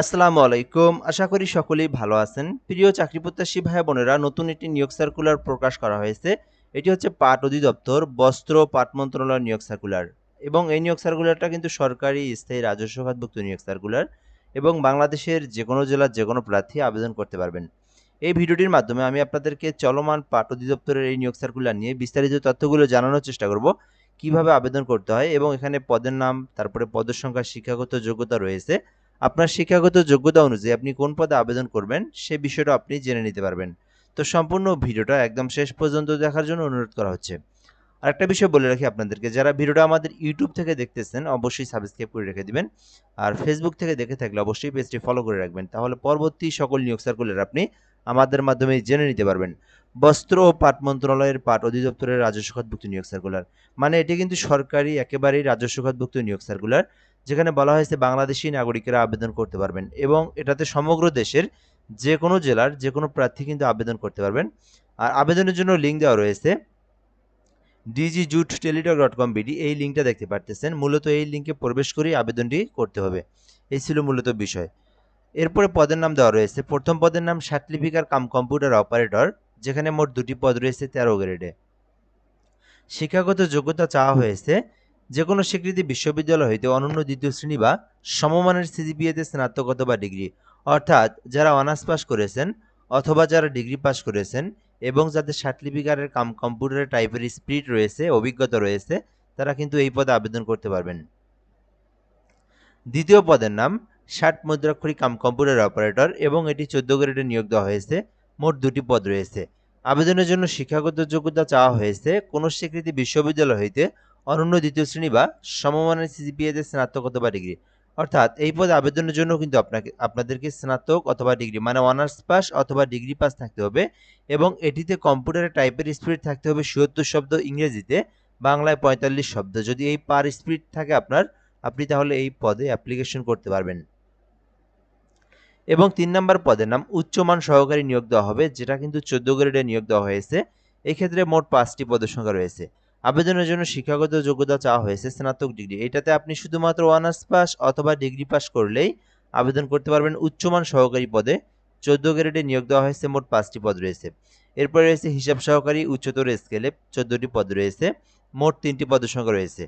আসসালামু আলাইকুম। আশা করি সকলেই ভালো আছেন। প্রিয় চাকরিপ্রত্যাশী ভাই বোনেরা, নতুন একটি নিয়োগ সার্কুলার প্রকাশ করা হয়েছে। এটি হচ্ছে পাট অধিদপ্তর, বস্ত্র ও পাট মন্ত্রণালয়ের নিয়োগ সার্কুলার। এবং এই নিয়োগ সার্কুলারটা কিন্তু সরকারি স্থায়ী রাজস্ব খাতভুক্ত নিয়োগ সার্কুলার এবং বাংলাদেশের যেকোনো জেলার যেকোনো প্রার্থী আবেদন করতে পারবেন। এই ভিডিওটির মাধ্যমে আমি আপনাদেরকে চলমান পাট অধিদপ্তরের এই নিয়োগ সার্কুলার নিয়ে বিস্তারিত তথ্যগুলো জানানোর চেষ্টা করব। কিভাবে আবেদন করতে হয় এবং এখানে পদের নাম, তারপরে পদের সংখ্যা, শিক্ষাগত যোগ্যতা রয়েছে। আপনার শিক্ষাগত যোগ্যতা অনুযায়ী আপনি কোন পদে আবেদন করবেন সে বিষয়টা আপনি জেনে নিতে পারবেন। তো সম্পূর্ণ ভিডিওটা একদম শেষ পর্যন্ত দেখার জন্য অনুরোধ করা হচ্ছে। আরেকটা বিষয় বলে রাখি আপনাদেরকে, যারা ভিডিওটা আমাদের ইউটিউব থেকে দেখতেছেন অবশ্যই সাবস্ক্রাইব করে রেখে দিবেন। আর ফেসবুক থেকে দেখে থাকলে অবশ্যই পেজটি ফলো করে রাখবেন, তাহলে পরবর্তী সকল নিয়োগ সার্কুলার আপনি আমাদের মাধ্যমে জেনে নিতে পারবেন। বস্ত্র ও পাট মন্ত্রণালয়ের পাট অধিদপ্তরের রাজস্ব খাতভুক্ত নিয়োগ সার্কুলার, মানে এটি কিন্তু সরকারি একেবারেই রাজস্ব খাতভুক্ত নিয়োগ সার্কুলার, যেখানে বলা হয়েছে বাংলাদেশি নাগরিকেরা আবেদন করতে পারবেন এবং এটাতে সমগ্র দেশের যে কোনো জেলার যে কোনো প্রার্থী কিন্তু আবেদন করতে পারবেন। আর আবেদনের জন্য লিঙ্ক দেওয়া রয়েছে dgjutteletalk.com/bd, এই লিঙ্কটা দেখতে পারতেছেন। মূলত এই লিঙ্কে প্রবেশ করেই আবেদনটি করতে হবে। এই ছিল মূলত বিষয়। এরপরে পদের নাম দেওয়া রয়েছে। প্রথম পদের নাম সার্টিফিকার কাম কম্পিউটার অপারেটর, যেখানে মোট 2টি পদ রয়েছে 13 গ্রেডে। শিক্ষাগত যোগ্যতা চাওয়া হয়েছে যে কোনো স্বীকৃতি বিশ্ববিদ্যালয় হইতে অনন্য দ্বিতীয় শ্রেণী বা সমমানের সিজিপিএতে স্নাতক অথবা ডিগ্রি, অর্থাৎ যারা অনার্স পাস করেছেন অথবা যারা ডিগ্রি পাস করেছেন এবং যাদের সার্টিফিকেটের কাম কম্পিউটার টাইপের স্পিড রয়েছে, অভিজ্ঞতা রয়েছে, তারা কিন্তু এই পদে আবেদন করতে পারবেন। দ্বিতীয় পদের নাম 60 মুদ্রাক্ষরিক কাম কম্পিউটার অপারেটর এবং এটি 14 গ্রেডে নিয়োগ দেওয়া হয়েছে। মোট 2টি পদ রয়েছে। আবেদনের জন্য শিক্ষাগত যোগ্যতা চাওয়া হয়েছে কোনো স্বীকৃতি বিশ্ববিদ্যালয় হইতে অনন্য দ্বিতীয় শ্রেণী বা সমমানের সিজিপিএতে স্নাতক অথবা ডিগ্রি, অর্থাৎ এই পদে আবেদনের জন্য কিন্তু আপনাদেরকে স্নাতক অথবা ডিগ্রি মানে অনার্স পাস অথবা ডিগ্রি পাস থাকতে হবে এবং এটিতে কম্পিউটারে টাইপের স্পিড থাকতে হবে ৭৭ শব্দ ইংরেজিতে, বাংলায় ৪৫ শব্দ। যদি এই পার স্পিড থাকে আপনি তাহলে এই পদে অ্যাপ্লিকেশন করতে পারবেন। এবং 3 নম্বর পদের নাম উচ্চমান সহকারী নিয়োগ দেওয়া হবে, যেটা কিন্তু 14 গ্রেডে নিয়োগ দেওয়া হয়েছে। এই ক্ষেত্রে মোট 5টি পদের সংখ্যা রয়েছে। আবেদনের জন্য শিক্ষাগত যোগ্যতা চাওয়া হয়েছে স্নাতক ডিগ্রি। এটাতে আপনি শুধুমাত্র অনার্স পাস অথবা ডিগ্রি পাস করলেই আবেদন করতে পারবেন উচ্চমান সহকারী পদে। 14 গ্রেডে নিয়োগ দেওয়া হয়েছে, মোট 5টি পদ রয়েছে। এরপরে রয়েছে হিসাব সহকারী উচ্চতর স্কেলে, 14টি পদ রয়েছে, মোট 3টি পদের সংখ্যা রয়েছে।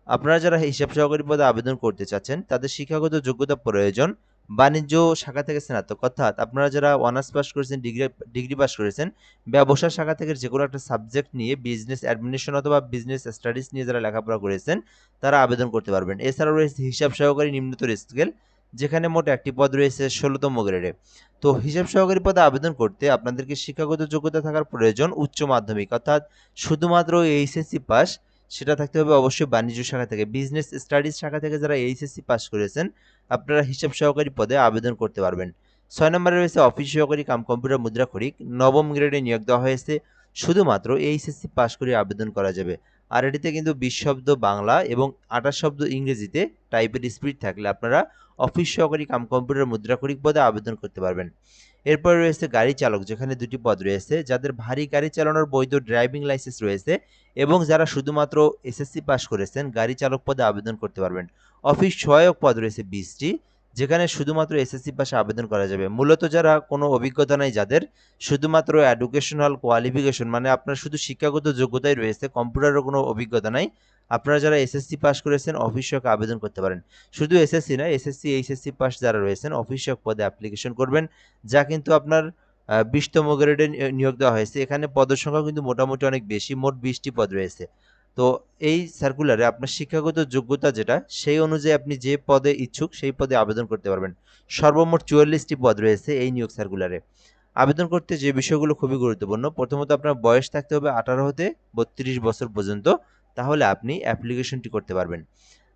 আপনারা যারা হিসাব সহকারী পদে আবেদন করতে চাচ্ছেন তাদের শিক্ষাগত যোগ্যতা প্রয়োজন বাণিজ্য শাখা থেকে স্নাতক, অর্থাৎ আপনারা যারা অনার্স পাস করেছেন, ডিগ্রি পাস করেছেন, ব্যবসা শাখা থেকে যে কোনো একটা সাবজেক্ট নিয়ে বিজনেস অ্যাডমিনিস্ট্রেশন অথবা বিজনেস স্টাডিজ নিয়ে যারা লেখাপড়া করেছেন তারা আবেদন করতে পারবেন। এছাড়াও রয়েছে হিসাব সহকারী নিম্নতর স্কেল, যেখানে মোট একটি পদ রয়েছে 16তম গ্রেডে। তো হিসাব সহকারী পদে আবেদন করতে আপনাদেরকে শিক্ষাগত যোগ্যতা থাকার প্রয়োজন উচ্চ মাধ্যমিক, অর্থাৎ শুধুমাত্র এইচএসসি পাস, সেটা থাকতে হবে অবশ্যই বাণিজ্য শাখা থেকে। বিজনেস স্টাডিজ শাখা থেকে যারা এইচএসসি পাস করেছেন আপনারা হিসাব সহকারী পদে আবেদন করতে পারবেন। 6 নম্বরে রয়েছে অফিস সহকারী কাম কম্পিউটার মুদ্রাক্ষরিক, 9ম গ্রেডে নিয়োগ দেওয়া হয়েছে। শুধুমাত্র এইচএসসি পাস করে আবেদন করা যাবে। আর এটিতে কিন্তু 20 শব্দ বাংলা এবং 28 শব্দ ইংরেজিতে টাইপের স্পিড থাকলে আপনারা অফিস সহকারী কাম কম্পিউটার মুদ্রাক্ষরিক পদে আবেদন করতে পারবেন। এরপরে রয়েছে গাড়ি চালক, যেখানে 2টি পদ রয়েছে। যাদের ভারী গাড়ি চালানোর বৈধ ড্রাইভিং লাইসেন্স রয়েছে এবং যারা শুধুমাত্র এসএসসি পাস করেছেন গাড়ি চালক পদে আবেদন করতে পারবেন। অফিস সহায়ক পদ রয়েছে 20টি, যেখানে শুধুমাত্র এসএসসি পাশে আবেদন করা যাবে। মূলত যারা কোনো অভিজ্ঞতা নাই, যাদের শুধুমাত্র এডুকেশনাল কোয়ালিফিকেশন মানে আপনার শুধু শিক্ষাগত যোগ্যতাই রয়েছে, কম্পিউটারের কোনো অভিজ্ঞতা নাই, আপনারা যারা এসএসসি পাস করেছেন অফিস সহায়ক আবেদন করতে পারেন। শুধু এসএসসি না, এসএসসি এইচএসসি পাস যারা রয়েছেন অফিস সহায়ক পদে অ্যাপ্লিকেশন করবেন, যা কিন্তু আপনার 20তম গ্রেডে নিয়োগ দেওয়া হয়েছে। এখানে পদের সংখ্যা কিন্তু মোটামুটি অনেক বেশি, মোট 20টি পদ রয়েছে। তো এই সার্কুলারে আপনার শিক্ষাগত যোগ্যতা যেটা সেই অনুযায়ী আপনি যে পদে ইচ্ছুক সেই পদে আবেদন করতে পারবেন। সর্বমোট 44টি পদ রয়েছে এই নিয়োগ সার্কুলারে। আবেদন করতে যে বিষয়গুলো খুবই গুরুত্বপূর্ণ, প্রথমত আপনার বয়স থাকতে হবে 18 হতে 32 বছর পর্যন্ত, তাহলে আপনি অ্যাপ্লিকেশনটি করতে পারবেন।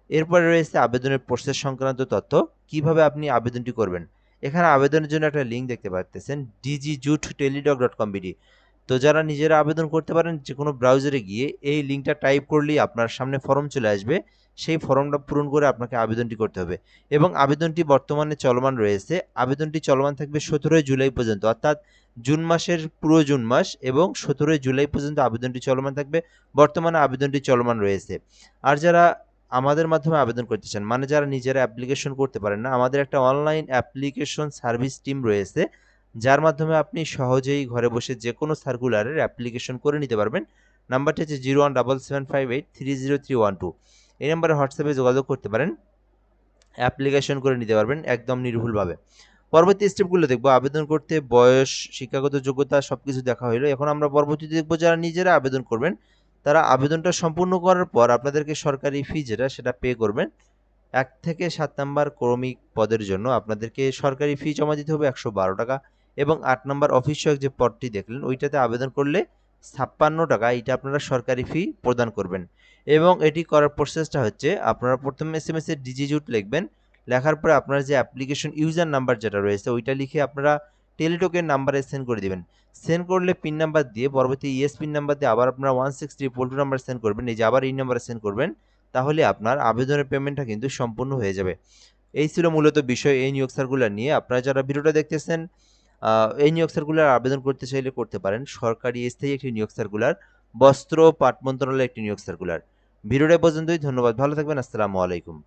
এরপরে রয়েছে আবেদনের প্রসেস সংক্রান্ত তথ্য, কিভাবে আপনি আবেদনটি করবেন। এখানে আবেদনের জন্য একটা লিঙ্ক দেখতে পাচ্ছেন dgjutteletalk.com/bd। তো যারা নিজেরা আবেদন করতে পারেন যে কোনো ব্রাউজারে গিয়ে এই লিঙ্কটা টাইপ করলেই আপনার সামনে ফর্ম চলে আসবে। সেই ফর্মটা পূরণ করে আপনাকে আবেদনটি করতে হবে এবং আবেদনটি বর্তমানে চলমান রয়েছে। আবেদনটি চলমান থাকবে 17 জুলাই পর্যন্ত, অর্থাৎ জুন মাসের পুরো জুন মাস এবং 17 জুলাই পর্যন্ত আবেদনটি চলমান থাকবে। বর্তমানে আবেদনটি চলমান রয়েছে। আর যারা আমাদের মাধ্যমে আবেদন করতে চান, মানে যারা নিজেরা অ্যাপ্লিকেশন করতে পারেন না, আমাদের একটা অনলাইন অ্যাপ্লিকেশন সার্ভিস টিম রয়েছে, যার মাধ্যমে আপনি সহজেই ঘরে বসে যে কোনো সার্কুলারের অ্যাপ্লিকেশন করে নিতে পারবেন। নাম্বারটি হচ্ছে 017758303112। এই নাম্বারে হোয়াটসঅ্যাপে যোগাযোগ করতে পারেন, অ্যাপ্লিকেশন করে নিতে পারবেন একদম নির্ভুলভাবে। পরবর্তী স্টেপগুলো দেখব। আবেদন করতে বয়স, শিক্ষাগত যোগ্যতা সবকিছু দেখা হলো। এখন আমরা পরবর্তীতে দেখব যারা নিজেরা আবেদন করবেন, তারা আবেদনটা সম্পূর্ণ করার পর আপনাদেরকে সরকারি ফি যেটা সেটা পে করবেন। 1 থেকে 7 নাম্বার ক্রমিক পদের জন্য আপনাদেরকে সরকারি ফি জমা দিতে হবে 112 টাকা, এবং 8 নাম্বার অফিস সহায়ক যে পদটি দেখলেন ওইটাতে আবেদন করলে 56 টাকা, এটা আপনারা সরকারি ফি প্রদান করবেন। এবং এটি করার প্রসেসটা হচ্ছে, আপনারা প্রথমে এসএমএস এর ডিজিজুট লিখবেন। লেখার পরে আপনার যে অ্যাপ্লিকেশন ইউজার নাম্বার যেটা রয়েছে ওইটা লিখে আপনারা টেলিটকের নাম্বারে সেন্ড করে দিবেন। সেন্ড করলে পিন নাম্বার দিয়ে, পরবর্তী ইএস পিন নাম্বার দিয়ে আবার আপনারা 16322 নাম্বার সেন্ড করবেন, এই যে আবার এই নাম্বারে সেন্ড করবেন। তাহলে আপনার আবেদনের পেমেন্টটা কিন্তু সম্পূর্ণ হয়ে যাবে। এই ছিল মূলত বিষয় এই নিয়োগ সার্কুলার নিয়ে। আপনারা যারা ভিডিওটা দেখতেছেন, এই নিয়োগ সার্কুলার আবেদন করতে চাইলে করতে পারেন। সরকারি স্থায়ী একটি নিয়োগ সার্কুলার, বস্ত্র ও পাট মন্ত্রণালয়ের একটি নিয়োগ সার্কুলার। ভিডিওটা পর্যন্তই, ধন্যবাদ, ভালো থাকবেন, আসসালামু আলাইকুম।